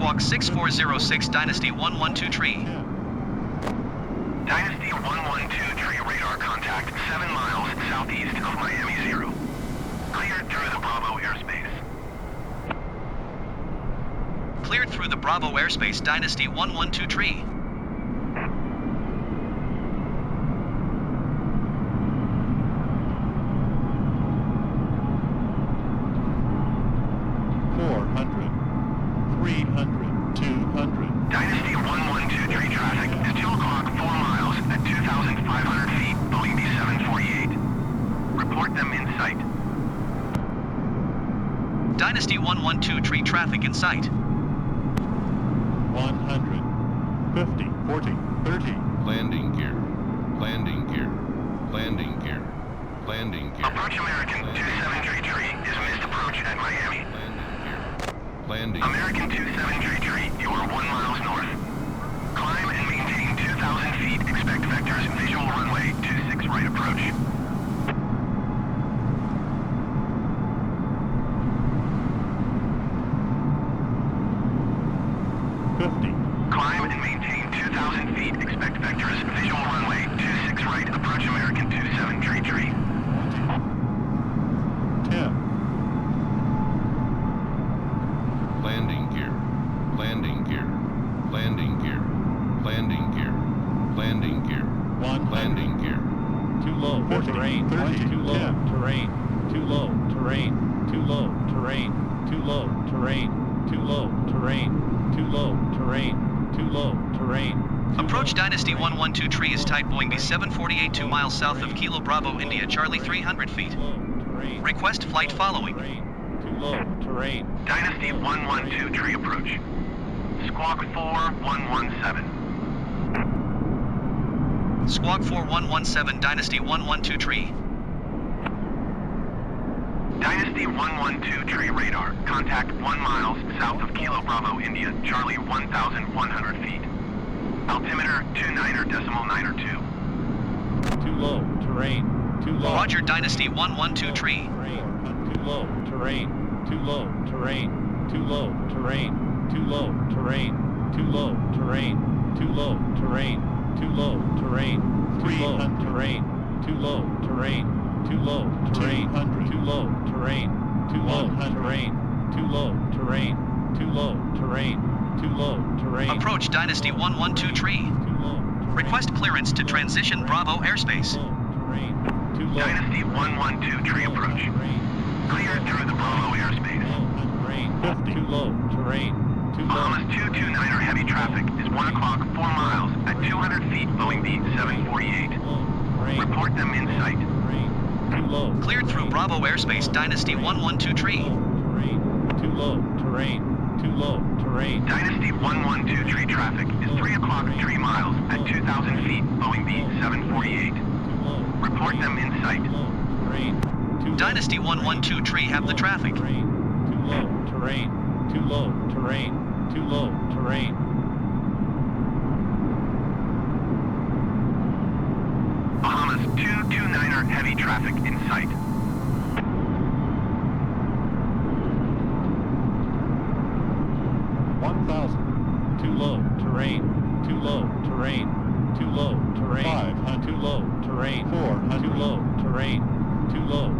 Squawk 6406 Dynasty 112 tree. Dynasty 112 tree radar contact 7 miles southeast of Miami 0. Cleared through the Bravo airspace. Cleared through the Bravo airspace, Dynasty 112 tree. Dynasty 112 tree traffic is 2 o'clock 4 miles at 2,500 feet, Boeing B748. Report them in sight. Dynasty 112 tree traffic in sight. 100, 50, 40, 30. Landing gear. Landing gear. Landing gear. Landing gear. Approach American 273 tree is missed approach at Miami. Landing gear. Landing. American 273 tree, you are 1 miles north. Climb and maintain 2,000 feet. Expect vectors visual runway 26 right approach. Climb and maintain 2,000 feet. Expect vectors visual runway 26 right. Approach American 273 tree. 10. Landing gear. Landing gear. Landing gear. Landing gear. Landing gear. 100. Landing gear. Too low. 50, Terrain. 30, Too low. 10. Terrain. Too low. Terrain. Too low. Terrain. Too low. Terrain. Too low. Terrain. Too low. Terrain. Too low. Terrain. Approach Dynasty 112 tree is type Boeing B748 2 miles south of Kilo Bravo India Charlie 300 feet. Request flight following. Too low. Terrain. Dynasty 112 tree approach. Squawk 4117. Squawk 4117 Dynasty 112 tree. Dynasty 112 tree radar. Contact 1 miles south of Kilo Bravo India Charlie 1,100 feet. Altimeter 29.902. Too low. Terrain. Too low. Roger Dynasty 112 tree. Too low. Terrain. Too low. Terrain. Too low. Terrain. Too low. Terrain. Too low. Terrain. Too low. Terrain. Too low. Terrain. Too low. Terrain. Too low. Terrain. Too low. Terrain. Too low. Terrain. Too low. Terrain. Too low. Terrain. Too low. Terrain. Too low. Terrain. Approach Dynasty 112 tree. Too low. Request clearance to transition Bravo airspace. Terrain. Too low. Dynasty 112 tree approach. Cleared through the Bravo airspace. Terrain. Too low. Terrain. Too low. Bahamas 229er heavy traffic is 1 o'clock 4 miles at 200 feet Boeing B748. Report them in sight. Too low. Cleared through Bravo airspace Dynasty 112 tree. Terrain. Too low. Terrain. Too low. Terrain. Dynasty 112 tree traffic is 3 o'clock 3 miles at 2,000 feet Boeing B748. Too low. Report them in sight. Terrain. Too low. Dynasty 112 tree have the traffic. Terrain. Too low. Terrain. Too low. Terrain. Too low. Terrain. Bahamas 229er heavy traffic in sight. Too low. Terrain. Too low. Terrain. Too low. Terrain. 500. Too low. Terrain. 400. Too low. Terrain. Too low.